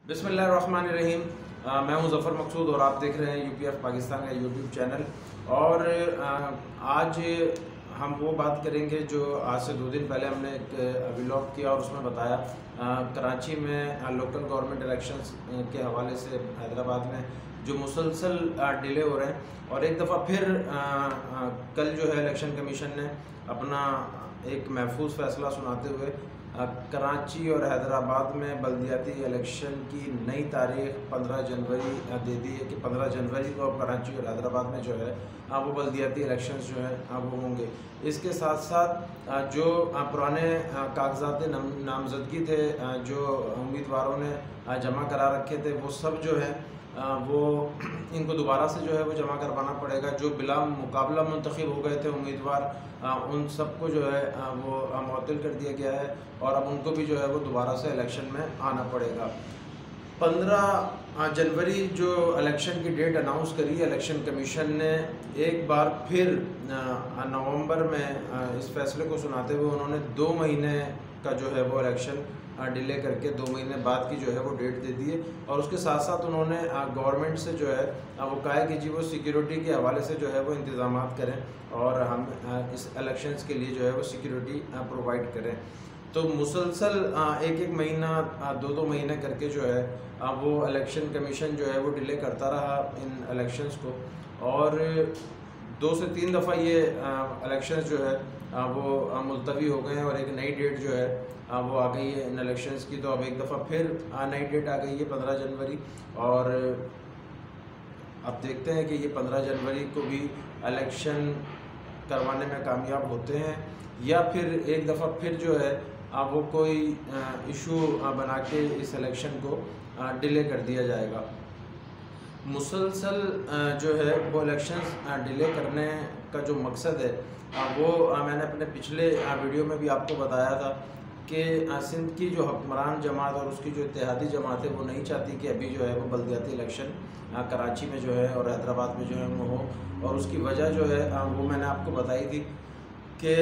बिस्मिल्लाहिर्रहमानिर्रहीम। मैं हूं ज़फ़र मकसूद और आप देख रहे हैं यूपीएफ पाकिस्तान का यूट्यूब चैनल। और आज हम वो बात करेंगे जो आज से 2 दिन पहले हमने एक व्लॉग किया और उसमें बताया कराची में लोकल गवर्नमेंट इलेक्शंस के हवाले से हैदराबाद में जो मुसलसल डिले हो रहे हैं। और एक दफ़ा फिर कल जो है इलेक्शन कमीशन ने अपना एक महफूज फ़ैसला सुनाते हुए कराची और हैदराबाद में बल्दियाती इलेक्शन की नई तारीख 15 जनवरी दे दी है कि 15 जनवरी को अब कराची और हैदराबाद में जो है वो बल्दियाती इलेक्शंस जो है वो होंगे। इसके साथ साथ जो पुराने कागजात नामजदगी थे जो उम्मीदवारों ने जमा करा रखे थे वो सब जो है वो इनको दोबारा से जो है वो जमा करवाना पड़ेगा। जो बिला मुकाबला मुंतखब हो गए थे उम्मीदवार उन सबको जो है वो मुअत्तल कर दिया गया है और अब उनको भी जो है वो दोबारा से इलेक्शन में आना पड़ेगा। 15 जनवरी जो इलेक्शन की डेट अनाउंस करी इलेक्शन कमीशन ने, एक बार फिर नवंबर में इस फैसले को सुनाते हुए उन्होंने 2 महीने का जो है वो इलेक्शन डिले करके 2 महीने बाद की जो है वो डेट दे दी है। और उसके साथ साथ उन्होंने गवर्नमेंट से जो है वो कहा है कि जी वो सिक्योरिटी के हवाले से जो है वो इंतज़ाम करें और हम इस इलेक्शंस के लिए जो है वो सिक्योरिटी प्रोवाइड करें। तो मुसलसल एक महीना 2 महीने करके जो है वो इलेक्शन कमीशन जो है वो डिले करता रहा इन इलेक्शंस को। और 2 से 3 दफ़ा ये इलेक्शंस जो है वो मुलतवी हो गए हैं और एक नई डेट जो है वो आ गई है इन इलेक्शंस की। तो अब एक दफ़ा फिर नई डेट आ गई है 15 जनवरी। और अब देखते हैं कि ये 15 जनवरी को भी इलेक्शन करवाने में कामयाब होते हैं या फिर एक दफ़ा फिर जो है वो कोई इशू बना के इस इलेक्शन को डिले कर दिया जाएगा। मुसलसल जो है वो इलेक्शंस डिले करने का जो मकसद है वो मैंने अपने पिछले वीडियो में भी आपको बताया था कि सिंध की जो हुक्मरान जमात और उसकी जो इत्तेहादी जमात है वो नहीं चाहती कि अभी जो है वो बल्दियाती इलेक्शन कराची में जो है और हैदराबाद में जो है वो हो। और उसकी वजह जो है वो मैंने आपको बताई थी कि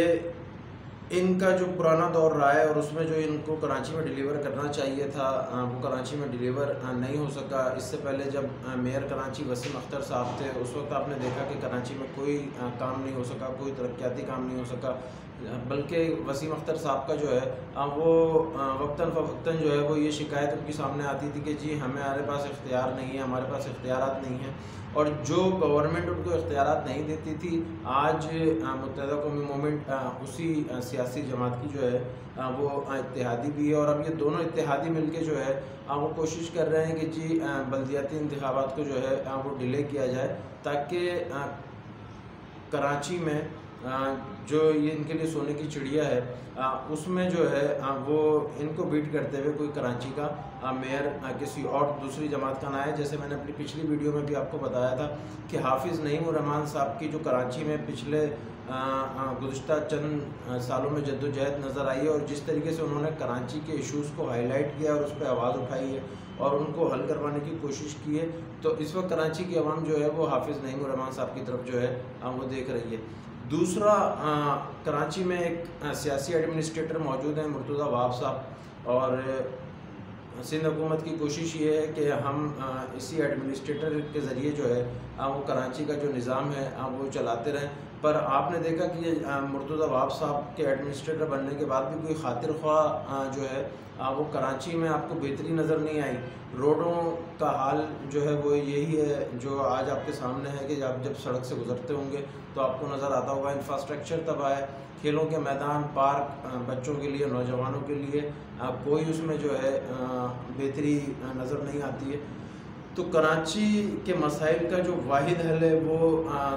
इनका जो पुराना दौर रहा है और उसमें जो इनको कराची में डिलीवर करना चाहिए था वो कराची में डिलीवर नहीं हो सका। इससे पहले जब मेयर कराची वसीम अख्तर साहब थे उस वक्त आपने देखा कि कराची में कोई काम नहीं हो सका, कोई तरक्याती काम नहीं हो सका, बल्कि वसीम अख्तर साहब का जो है वो वक्तन फ़वक्तन जो है वो ये शिकायत उनके सामने आती थी कि जी हमारे पास इख्तियार नहीं है, हमारे पास इख्तियारात नहीं हैं। और जो गवर्नमेंट उनको इख्तियारात नहीं देती थी, आज मुत्तहिदा कौमी मूवमेंट उसी सियासी जमात की जो है वो इत्तेहादी भी है। और अब ये दोनों इत्तेहादी मिलके जो है वो कोशिश कर रहे हैं कि जी बल्दियाती इंतखाबात को जो है वो डिले किया जाए ताकि कराची में जो ये इनके लिए सोने की चिड़िया है उसमें जो है वो इनको बीट करते हुए कोई कराची का मेयर किसी और दूसरी जमात का ना है। जैसे मैंने अपनी पिछली वीडियो में भी आपको बताया था कि हाफिज़ नईमुर्रहमान साहब की जो कराची में पिछले गुज़िश्ता चंद सालों में जद्दोजहद नज़र आई है और जिस तरीके से उन्होंने कराची के इशूज़ को हाईलाइट किया और उस पर आवाज़ उठाई है और उनको हल करवाने की कोशिश की है, तो इस वक्त कराची की आवाम जो है वो हाफिज़ नईमुर्रहमान साहब की तरफ जो है वो देख रही है। दूसरा, कराची में एक सियासी एडमिनिस्ट्रेटर मौजूद हैं मुर्तज़ा वहाब साहब, और सिंध हुकूमत की कोशिश ये है कि हम इसी एडमिनिस्ट्रेटर के ज़रिए जो है वो कराची का जो निज़ाम है वो चलाते रहें। पर आपने देखा कि ये मुर्तज़ा वहाब साहब के एडमिनिस्ट्रेटर बनने के बाद भी कोई खातिर ख्वाह जो है वो कराची में आपको बेहतरी नज़र नहीं आई। रोडों का हाल जो है वो यही है जो आज आपके सामने है कि आप जब सड़क से गुजरते होंगे तो आपको नज़र आता होगा इंफ्रास्ट्रक्चर तबाह है, खेलों के मैदान, पार्क बच्चों के लिए, नौजवानों के लिए कोई उसमें जो है बेहतरी नज़र नहीं आती है। तो कराची के मसाइल का जो वाहिद हल है वो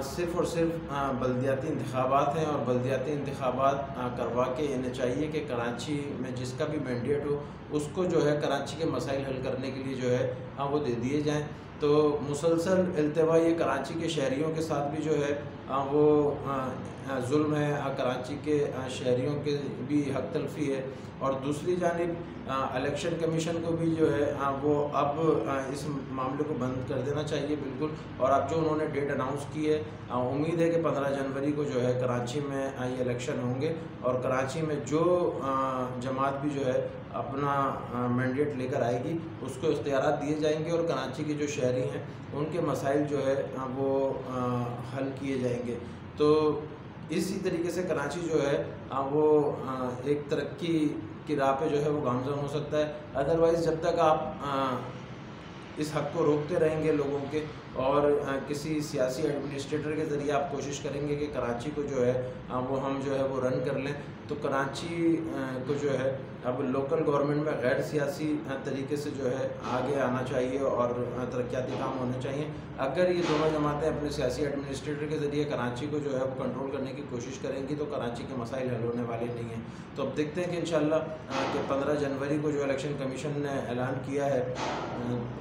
सिर्फ़ और सिर्फ बल्दियाती इंतखाबात हैं। और बल्दियाती इंतखाबात करवा के इन्हें चाहिए कि कराची में जिसका भी मैंडेट हो उसको जो है कराची के मसाइल हल करने के लिए जो है वो दे दिए जाएँ। तो मुसलसल अल्तवा ये कराची के शहरियों के साथ भी जो है वो जुल्म है, कराची के शहरियों के भी हक तलफी है। और दूसरी जानिब इलेक्शन कमीशन को भी जो है वो अब इस मामले को बंद कर देना चाहिए बिल्कुल। और अब जो उन्होंने डेट अनाउंस की है उम्मीद है कि 15 जनवरी को जो है कराची में ये इलेक्शन होंगे और कराची में जो जमात भी जो है अपना मैंडेट लेकर आएगी उसको इख्तियारात दिए जाएंगे और कराची के जो शहरी हैं उनके मसाइल जो है वो हल किए जाएंगे। तो इसी तरीके से कराची जो है वो एक तरक्की की राह पे जो है वो गामज़न हो सकता है। अदरवाइज़ जब तक आप इस हक़ को रोकते रहेंगे लोगों के और किसी सियासी एडमिनिस्ट्रेटर के ज़रिए आप कोशिश करेंगे कि कराची को जो है वो हम जो है वो रन कर लें, तो कराची को जो है अब लोकल गवर्नमेंट में गैर सियासी तरीके से जो है आगे आना चाहिए और तरक्याती काम होने चाहिए। अगर ये दोनों जमातें अपने सियासी एडमिनिस्ट्रेटर के ज़रिए कराची को जो है वो कंट्रोल करने की कोशिश करेंगी तो कराची के मसाइल हल होने वाले नहीं हैं। तो अब देखते हैं कि इंशाल्लाह कि 15 जनवरी को जो इलेक्शन कमीशन ने ऐलान किया है,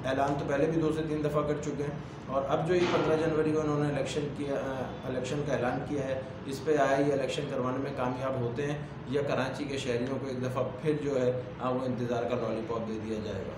ऐलान तो पहले भी 2 से 3 दफ़ा कर चुके हैं और अब जो ये 15 जनवरी को उन्होंने इलेक्शन का ऐलान किया है, इस पे आया ये इलेक्शन करवाने में कामयाब होते हैं या कराची के शहरियों को एक दफ़ा फिर जो है वो इंतज़ार का लॉलीपॉप दे दिया जाएगा।